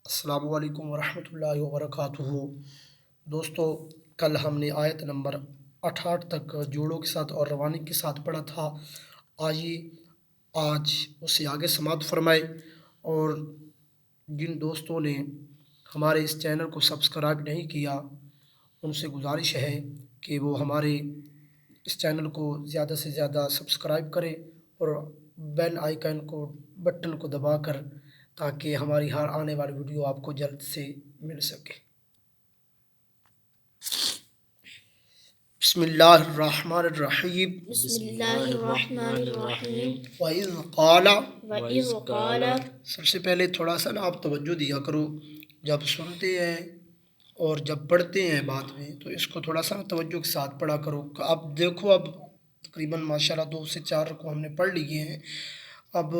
अस्सलामु अलैकुम वरहमतुल्लाहि वबरकातुहू। दोस्तों, कल हमने आयत नंबर 68 तक जोड़ों के साथ और रवानी के साथ पढ़ा था। आइए आज उससे आगे समाप्त फरमाए। और जिन दोस्तों ने हमारे इस चैनल को सब्सक्राइब नहीं किया, उनसे गुजारिश है कि वो हमारे इस चैनल को ज़्यादा से ज़्यादा सब्सक्राइब करें और बेल आइकन को बटन को दबाकर, ताकि हमारी हर आने वाली वीडियो आपको जल्द से मिल सके। बिस्मिल्लाहिर्रहमानिर्रहीम। बिस्मिल्लाहिर्रहमानिर्रहीम। वइज़ क़ाला। वइज़ क़ाला। सबसे पहले थोड़ा सा ना आप तवज्जो दिया करो, जब सुनते हैं और जब पढ़ते हैं बाद में, तो इसको थोड़ा सा तवज्जो के साथ पढ़ा करो। अब देखो, अब तकरीबन माशाल्लाह 2 से 4 को हमने पढ़ लिए हैं। अब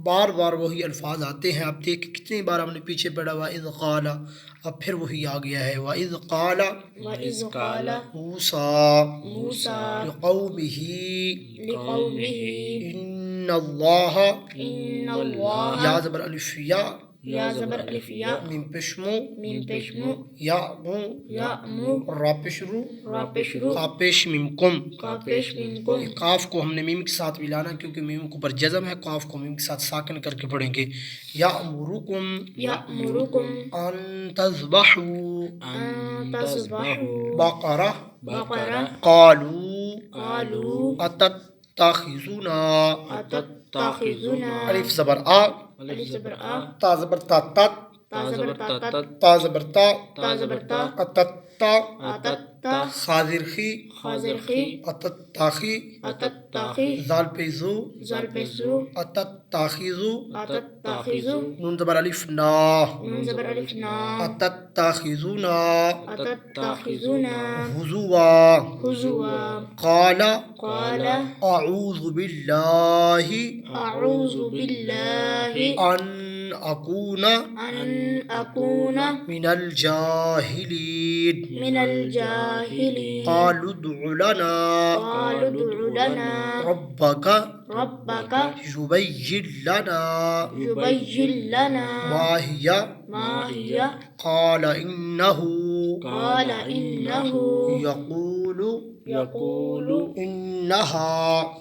बार बार वही अल्फाज आते हैं। अब देखिए कितनी बार हमने पीछे पढ़ा वइज़ क़ाला, अब फिर वही आ गया है वइज़ क़ाला वइज़ क़ाला मूसा मूसा लिक़ौमिही लिक़ौमिही इन्नल्लाह इन्नल्लाह या ज़बर अलिफ या ज़बर अलिफ या मीम पेशमु मीम पेशमु यामु यामु रा पेशरू रा पेशरू का पेश मिमकुम। कापेश मिनकुम। काफ को हमने मीम के साथ मिलाना, क्योंकि मीम के ऊपर जज़म है। काफ को मीम के साथ साकिन करके पढ़ेंगे। यामुरुकुम यामुरुकुम अन तज़बहू अन तज़बहू बक़रा बक़रा क़ालू क़ालू अतत्तख़िज़ुना अतत्तख़िज़ुना अलिफ ज़बर आ अलिफ ज़बर आ ता ज़बर ता तत ता ज़बर ता तत ता ज़बर ता ता ज़बर ता अतत्ता अतत्ता खाज़िर खी खाज़िर खी अतत्ताखी अतत्ताखी ज़ाल पे ज़ू ज़ल पे ज़ू अतत्ताखिज़ु अतत्ताखिज़ु नून ज़बर अलिफ ना नून ज़बर अलिफ ना अतत्ताखिज़ुना अतत्ताखिज़ुना हुज़ुवा हुज़ुवा क़ाला क़ाला अऊज़ु बिल्लाहि अऊज़ु बिल्लाहि अन अकूना अन अकूना मिनल जाहिलीन मिनल जाहिलीन। क़ालू उद्उ लना क़ालू उद्उ लना रब्बक रब्बक युबय्यिन लना युबय्यिन लना मा हिया मा हिया क़ाल इन्नहु क़ाल इन्नहु यक़ूलु यक़ूलु इन्नहा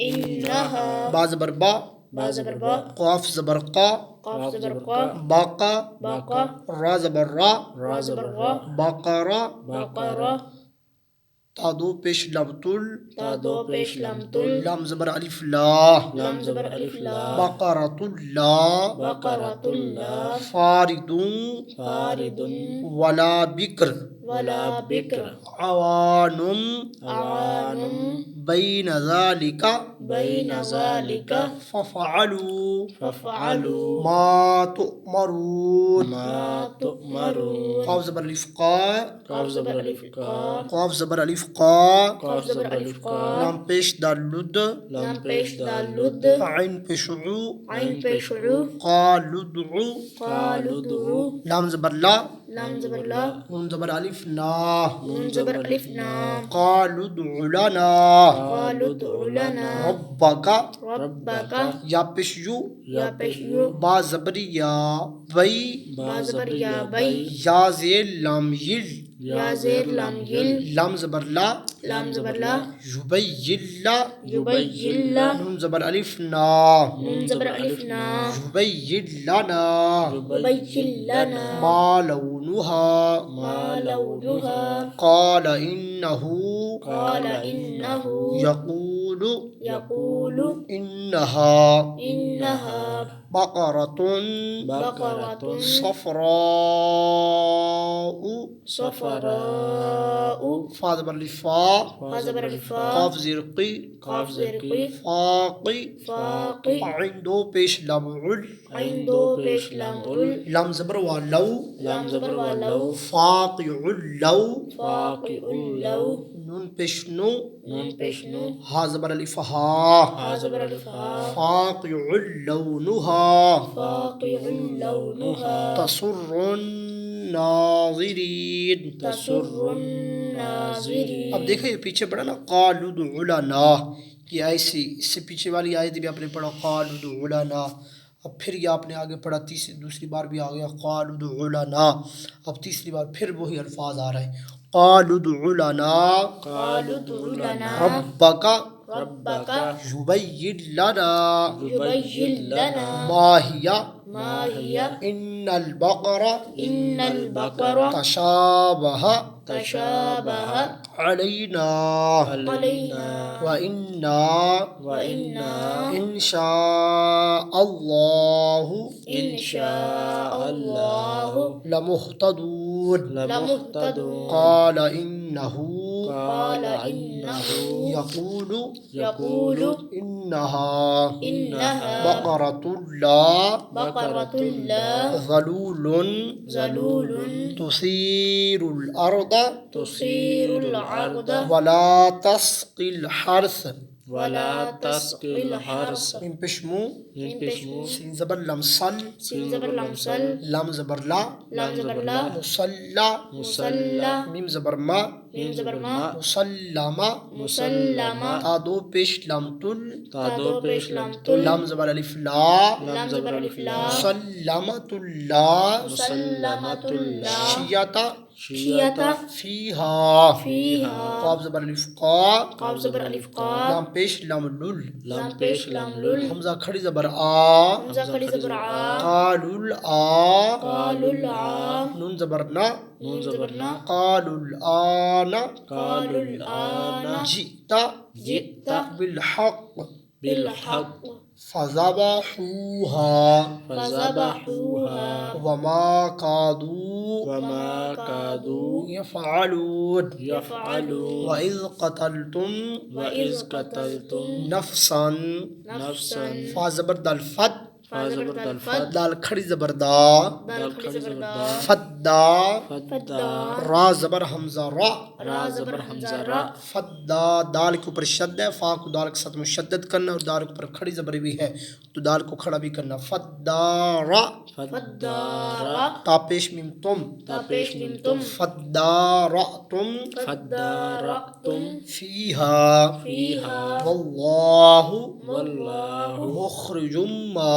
इन्नहा बा ज़बर बा बा ज़बर बा क़ाफ ज़बर क़ा क़ाफ ज़बर क़ा बाक़ा बाक़ा रा ज़बर रा रा ज़बर रा बक़रा बक़रा ता दो पेश लमतुल ता दो पेश लमतुल लम ज़बर अलिफ ला लम ज़बर अलिफ ला बक़रतुल्ला बक़रतुल्ला फ़ारिदुन फ़ारिदुन वला बिक्र वला बिक्र अवानुम अवानुम बैन ज़ालिका बैन ज़ालिका फ़फ़अलू फ़फ़अलू मा तुअमरून मा तुअमरून। क़ाफ ज़बर अलिफ क़ा क़ाफ ज़बर अलिफ क़ा क़ाफ ज़बर अलिफ क़ा क़ाफ ज़बर अलिफ क़ा लम पेश दाल लुद लम पेश दाल लुद आइन पेश उ आइन पेश उ क़ालू उद्उ क़ालू उद्उ लम ज़बर ला लम ज़बर ला नून ज़बर अलिफ ना नून ज़बर अलिफ ना क़ालू उद्उ लना क़ालू उद्उ लना रब्बक रब्बक या पेश यू या पेश यू बा ज़बर या वई बा ज़बर या बई या ज़ेर लाम यिल या ज़ेर लम यिल लम ज़बर ला लम ज़बर ला युबय्यिल्ला युबय्यिल्ला नून ज़बर अलिफ ना नून ज़बर अलिफ ना युबय्यिल्लना युबय्यिल्लना मा लौनुहा मा लौनुहा क़ाल इन्नहु क़ाल इन्नहु यक़ूलु यक़ूलु इन्नहा इन्नहा बक़रतुन बक़रतुन सफ़राउ सफ़राउ फ़ा ज़बर अलिफ फ़ा फ़ा ज़बर अलिफ फ़ा क़ाफ ज़ेर क़ी क़ाफ ज़ेर क़ी फ़ाक़ी फ़ाक़ी आइन दो पेश लम उल आइन दो पेश लम उल लम ज़बर व लौ लम ज़बर व लौ फ़ाक़िउल लौ फ़ाक़िउल लौ नून पेश नु नून पेश नु हा ज़बर अलिफ हा हा ज़बर अलिफ हा फ़ाक़िउल लौनुहा फ़ाक़िउल लौनुहा तसुर्रुन नाज़िरीन तसुर्रुन नाज़िरीन। अब देखिए पीछे पढ़ा ना क़ालू उद्उ लना, कि ऐसी इससे पीछे वाली आयत भी आपने पढ़ा क़ालू उद्उ लना। अब फिर ये आपने आगे पढ़ा, दूसरी बार भी आ गया क़ालू उदउ लना। अब तीसरी बार फिर वही अल्फाज आ रहे हैं, क़ालू उदउ लना क़ालू उदउ लना रब्बका रब्बका युबय्यिन लना युबय्यिन लना मा हिया मा हिया इन्नल बक़रा इन्नल बक़रा तशाबहा तशाबह अलैना अलैना व इन्ना व इन्ना इंशाअल्लाहु इंशाअल्लाहु लमुहतदून लमुहतदून क़ाल इन्नहु क़ाल इन्नहु यक़ूलु यक़ूलु इन्नहा इन्नहा बक़रतुल्लाह ज़लूलुन ज़लूलुन तुसीरुल अर्द तुसीरुल अर्द वला तस्क़िल हर्स वला तस्क़िल हर्स मिन पेशमू मिन पेशमू सीन ज़बर लमसल सीन ज़बर लमसल लम ज़बर ला लाम ज़बर ला मुसल्ला मुसल्ला मीम ज़बर मा मीम ज़बर मा मुसल्लमा मुसल्लमा ता दो पेश लम तुल ता दो पेश लम तुल लम ज़बर अलिफ ला लाम ज़बर अलिफ ला मुसल्लमतुल्लाह मुसल्लमतुल्लाह शियता शियता फीहा फीहा क़ाफ ज़बर अलिफ क़ा क़ाफ ज़बर अलिफ क़ा लाम पेश लम लुल लाम पेश लाम लुल हमज़ा खड़ी ज़बर आ हमज़ा खड़ी ज़बर आ क़ालुल आ क़ालुल आ नून ज़बर ना नून ज़बर ना क़ालुल आना क़ालुल आना जिता जिता बिल हक़ बिल हक़ फ़ज़बहूहा फ़ज़बहूहा वमा कादू वमा कादू यफ़अलून यफ़अलून वइज़ क़तलतुम वइज़ क़तलतुम नफ़्सन नफ़्सन फ़ा ज़बर दल फत फ़ा ज़बर दल फत दाल खड़ी ज़बर दा दाल खड़ी ज़बर दा फद्दा फद्दा रा ज़बर हमज़ा रा रा ज़बर हमज़ा रा फद्दा दाल के ऊपर शद्द है, फ़ा को दाल के साथ मुशद्दद करना और दाल के ऊपर खड़ी ज़बर भी है तो दाल को खड़ा भी करना। फद्दारा फद्दारा ता पेश मीम तुम ता पेश मीम तुम फद्दारअतुम फद्दारअतुम फ़ीहा फ़ीहा वल्लाहु वल्लाहु मुख़रिजुम मा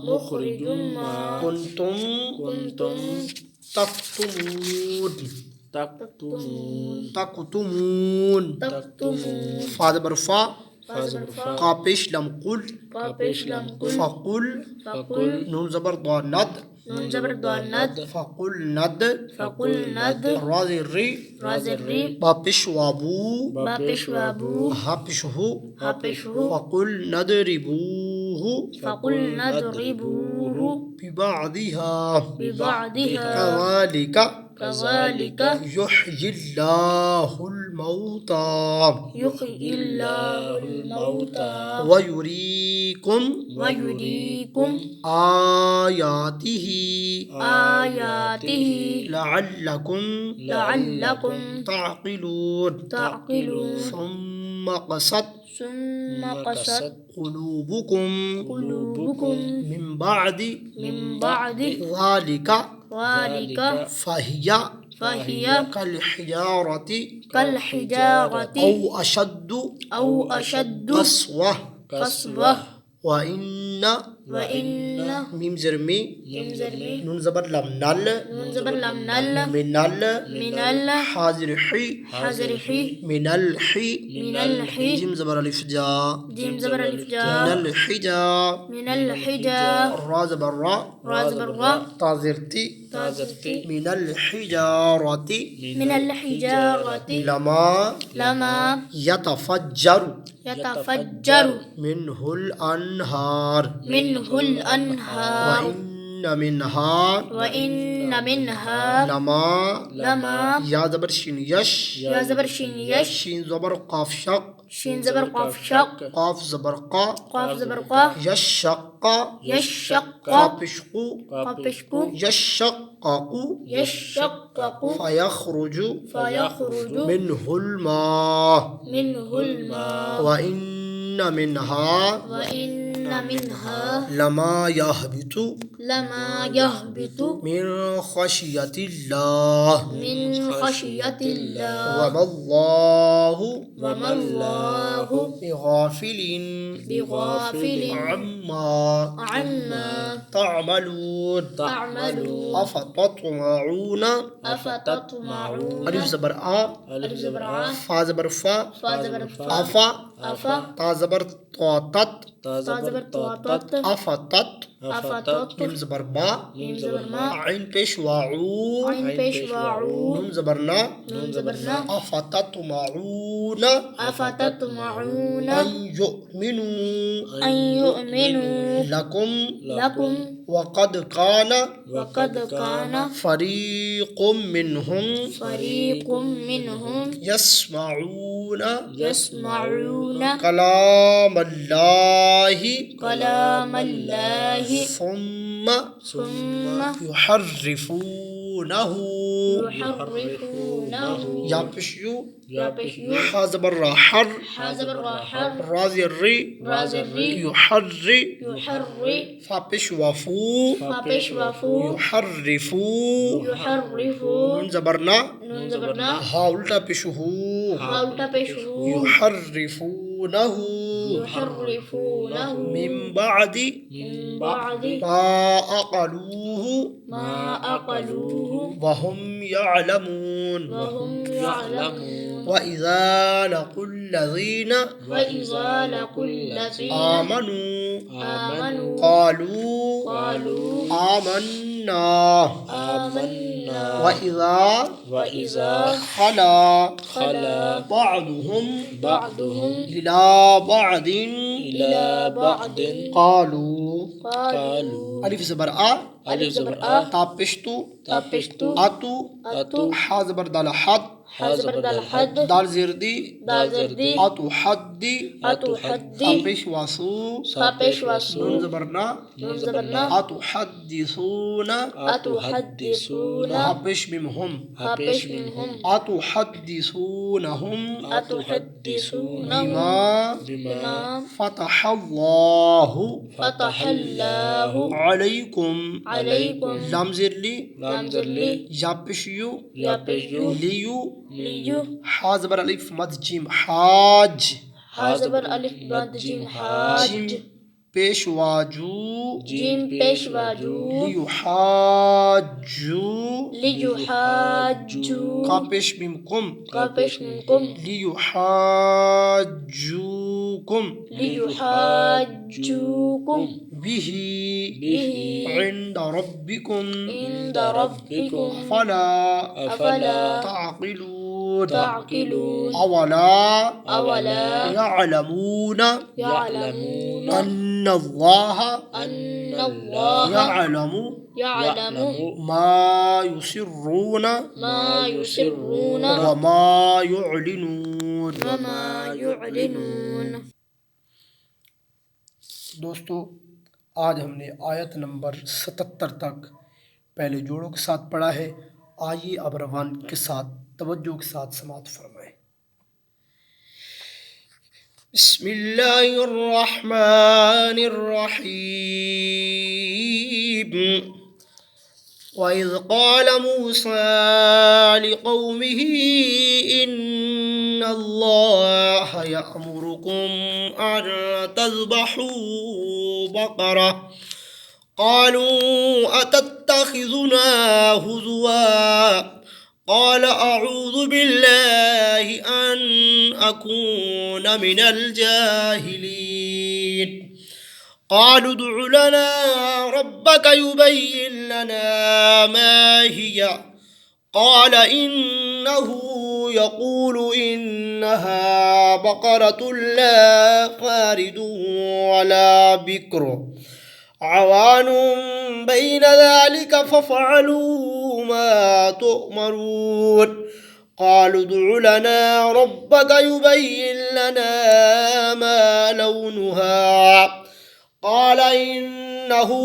मुख़रिजुम मा कुन्तुम कुन्तुम तक्तुमून तक्तुमून तक्तुमून फ़ा ज़बर फ़ा फ़ा ज़बर फ़ा क़ा पेश लम कुल क़ा पेश लम कुल फ़कुल फ़कुल नून ज़बर दा नद नून ज़बर दा नद फ़कुल नद फ़कुल नद रा ज़िर्री रा ज़िर्री बा पेश वाबू बा पेश वाबू हा पेश हु हा पेश हु फ़कुल नदरिबूहु फ़कुल नदरिबूहु बिबादिहा बिबादिहा कज़ालिका कज़ालिका युह्यिल्लाहुल मौता युह्यिल्लाहुल मौता वयुरीकुम वयुरीकुम आयातिही आयातिही लअल्लकुम ताक़िलून सुम्म क़सत सुम्मा क़सत क़ुलूबुकुम क़ुलूबुकुम मिन बादि ज़ालिका फ़हिया कल हिजारति कल्हिजारति औ अशद्दु औ अशद्दु क़स्वा क़स्वह व इन्न व इन्न मीम ज़रमी मीम ज़रमी नून ज़बर लम नल नून ज़बर लम नल मिनल मिनल हाज़िर ही हाज़िरही मिनल ही मिनल ही जिम ज़बर अलिफ जा जीम ज़बर अलिफ जा मिनल हिजा मिनल हिजा रा ज़बर रा रा ज़बर रा ताज़िरती ताज़िरती मिनल हिजारति मिनल हिजारति लमा लमा यतफज्जरु यतफज्जरु मिनहुल अनहार मिनहुल व अनहार इन्न मिनहा व इन्न मिनहा लमा या ज़बर शिन यश या ज़बर शिन यश शीन ज़बर क़ाफ शक शीन ज़बर क़ाफ शक क़ाफ ज़बर क़ा क़ाफ ज़बर क़ा यशक्का यशक्का क़ापिशकु क़ापिशकु यशक्काकु यशक्ककु फयख़रुजु फयख़रुजु मिनहुल मा मिनहुल मा व इन्न मिनहा व इन्न मिन्हा लमा यहबितु लमा यहबितु मिन खशियतिल्लाह मिन खशियतिल्लाह वमल्लाहु वमल्लाहु बिगाफिलिन बिगाफिलिन अम्मा अम्मा तअमलून तअमलून अफततमऊन अफततमऊन अलिफ ज़बर आ अलिफ ज़बर आ फा ज़बर फा फा ज़बर फा अफा अफा ता ज़बर तत ता ज़बर तत अफतत अफतत मीम ज़बर बा मीम ज़बर मा आइन पेश वाऊ आइन पेश वाऊ नून ज़बर ना नून ज़बर ना अफततमऊन अफततमऊन अन युमिनू अन युमिनू लकुम लकुम वक़द कान वक़द कान फरीक़ुम मिनहुम फरीक़ुम मिनहुम यस्मऊन यस्मऊन कलामल्लाहि कलामल्लाहि सुम्मा सुम्मा युहर्रिफूनहु युहर्रिफूनहु या पेश यू या पेश यू हा ज़बर रा हर हा ज़बर रा हर रा ज़ेर री रा ज़ेर री युहर्रि युहर्रि फा पेश वफू फा पेश वफू युहर्रिफू युहर्रिफू नून ज़बर ना नून ज़बर ना हा उल्टा पेश हू हा उल्टा पेश हू युहर्रिफूनहु युहर्रिफूनहु मिन बादी मिन बादी मा अक़लूहु मा अक़लूहु वहुम यअलमून वहुम यअलमून वइज़ा लक़ुल्लज़ीना वइज़ा लक़ुल्लज़ीना आमनू आमनू क़ालू क़ालू आमन्ना आमन्ना वइज़ा खला बअदुहुम बअदुहुम इला बअदिन इला बअदिन क़ालू क़ालू अलिफ ज़बर आ अलिफ ज़बर आ ता पेशतु तापिश्तु अतु अतु हा ज़बर दाल हद हा ज़बर दाल हद दाल ज़ेर दी दाल ज़ेर दी अतु हद्दी अतु हद्दी पेश वासू सा पेश वासू नून ज़बर ना नून ज़बर ना अतु हद्दिसूना अतु हद्दिसूना हा पेश मिमहुम हा पेश मिनहुम अतु हद्दिसूनहुम अतु हद्दिसूनहुम बिमा फ़तहल्लाहु फ़तहल्लाहु अलैकुम अलैकुम लाम ज़ेर ली लाम ज़ेर ली या पेश यू या पेश यू लियू लियु हा ज़बर अलिफ मद जीम हाज हा ज़बर अलिफ मद जीम हाज जीम पेश वाजू जीम पेश वाजू लियुहाजू लियुहाज्जू का पेश मिम कुम का पेश मिनकुम लियुहाजूकुम लियुहाज्जूकुम बिही बिही इंद रब्बिकुम इंद रब्बिकुम फला अफला ताक़िलून ताक़िलून अवला अवला यअलमून यअलमून अन्नल्लाह अन्नल्लाह यअलमु यअलमु मा युसिर्रून मा युसिर्रून वमा युअलिनून। वमा युअलिनून। दोस्तों, आज हमने आयत नंबर 77 तक पहले जोड़ों के साथ पढ़ा है। आइए अब रवान के साथ तवज्जो के साथ समाअत फरमाएं। बिस्मिल्लाहिर्रहमानिर्रहीम। वइज़ क़ाल मूसा लिक़ौमिही इन्नल्लाह यअमुरुकुम अन तज़बहू बक़रा क़ालू अतत्तख़िज़ुना हुज़ुवा क़ाल अऊज़ु बिल्लाहि अन अकून मिनल जाहिलीन। क़ालू उद्उ लना रब्बक युबय्यिन लना मा हिय क़ाल इन्नहु यक़ूलु इन्नहा बक़रतुन ला फ़ारिदुन वला बिक्रुन अवानुम बैन ज़ालिक फ़फ़अलू मा तुअमरून। क़ालू उद्उ लना रब्बक युबय्यिन लना मा लौनुहा क़ाल इन्नहु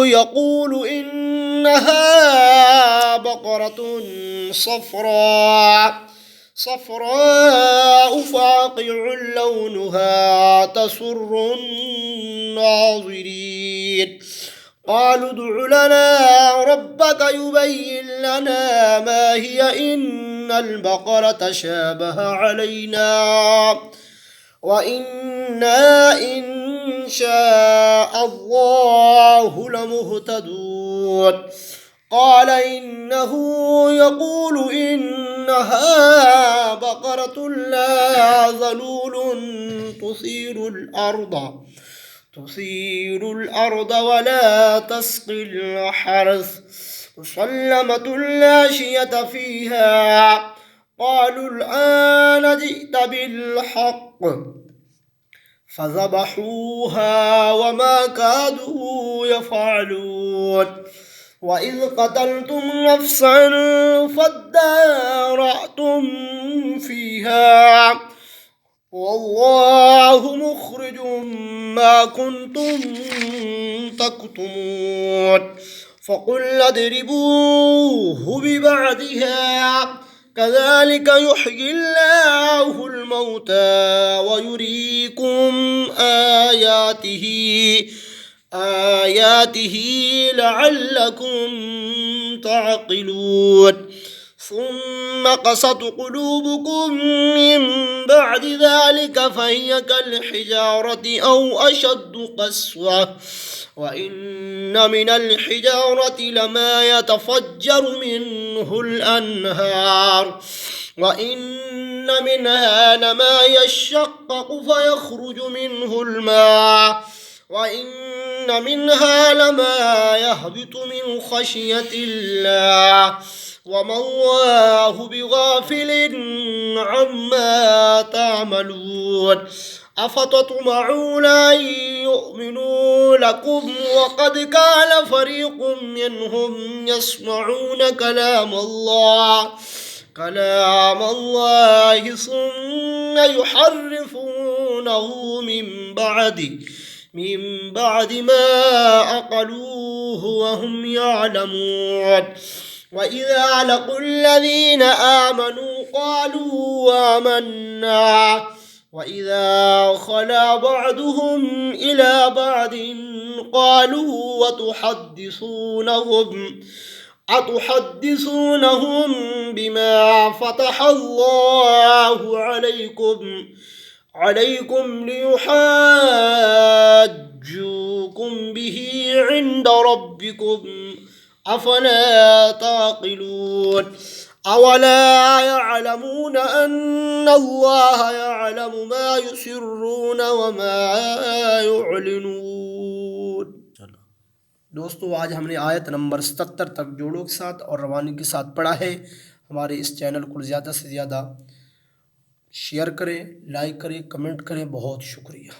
यक़ूलु इन्नहा बक़रतुन सफ़रा صفراء فاقع لونها تسر الناظرين قالوا ادع لنا ربك يبين لنا ما هي إن البقرة شابه علينا وإنا إن شاء الله لمهتدون قال إنه يقول إنها بقرة لا ذلول تثير الأرض ولا تسقي الحرث مسلمة لا شية فيها قالوا الآن جئت بالحق فذبحوها وما كادوا يفعلون وإذ قتلتم نفسا فادارأتم فيها والله مخرج ما كنتم تكتمون فقلنا اضربوه ببعضها كذلك يحيي الله الموتى ويريكم آياته لعلكم تعقلون ثم قست قلوبكم من بعد ذلك فهي كالحجارة أو أشد قسوة وإن من الحجارة لما يتفجر منه الأنهار وإن منها لما يشقق فيخرج منه الماء وإن منها لما يهبط من خشية الله وما الله بغافل عما تعملون أفتطمعون أن يؤمنوا لكم وقد كان فريق منهم يسمعون كلام الله ثم يحرفونه من بعد ما أقلوه وهم يعلمون وإذا لقوا الذين آمنوا قالوا آمنا وإذا خلا بعضهم إلى بعض قالوا أتحدثونهم بما فتح الله عليكم ليحاجوكم به عند ربكم أفلا تعقلون أولا يعلمون أن الله يعلم ما يسرون وما يعلنون। दोस्तों आज हमने आयत नंबर 77 तक जोड़ों के साथ और रवानी के साथ पढ़ा है। हमारे इस चैनल को ज़्यादा से ज़्यादा शेयर करें, लाइक करें, कमेंट करें। बहुत शुक्रिया।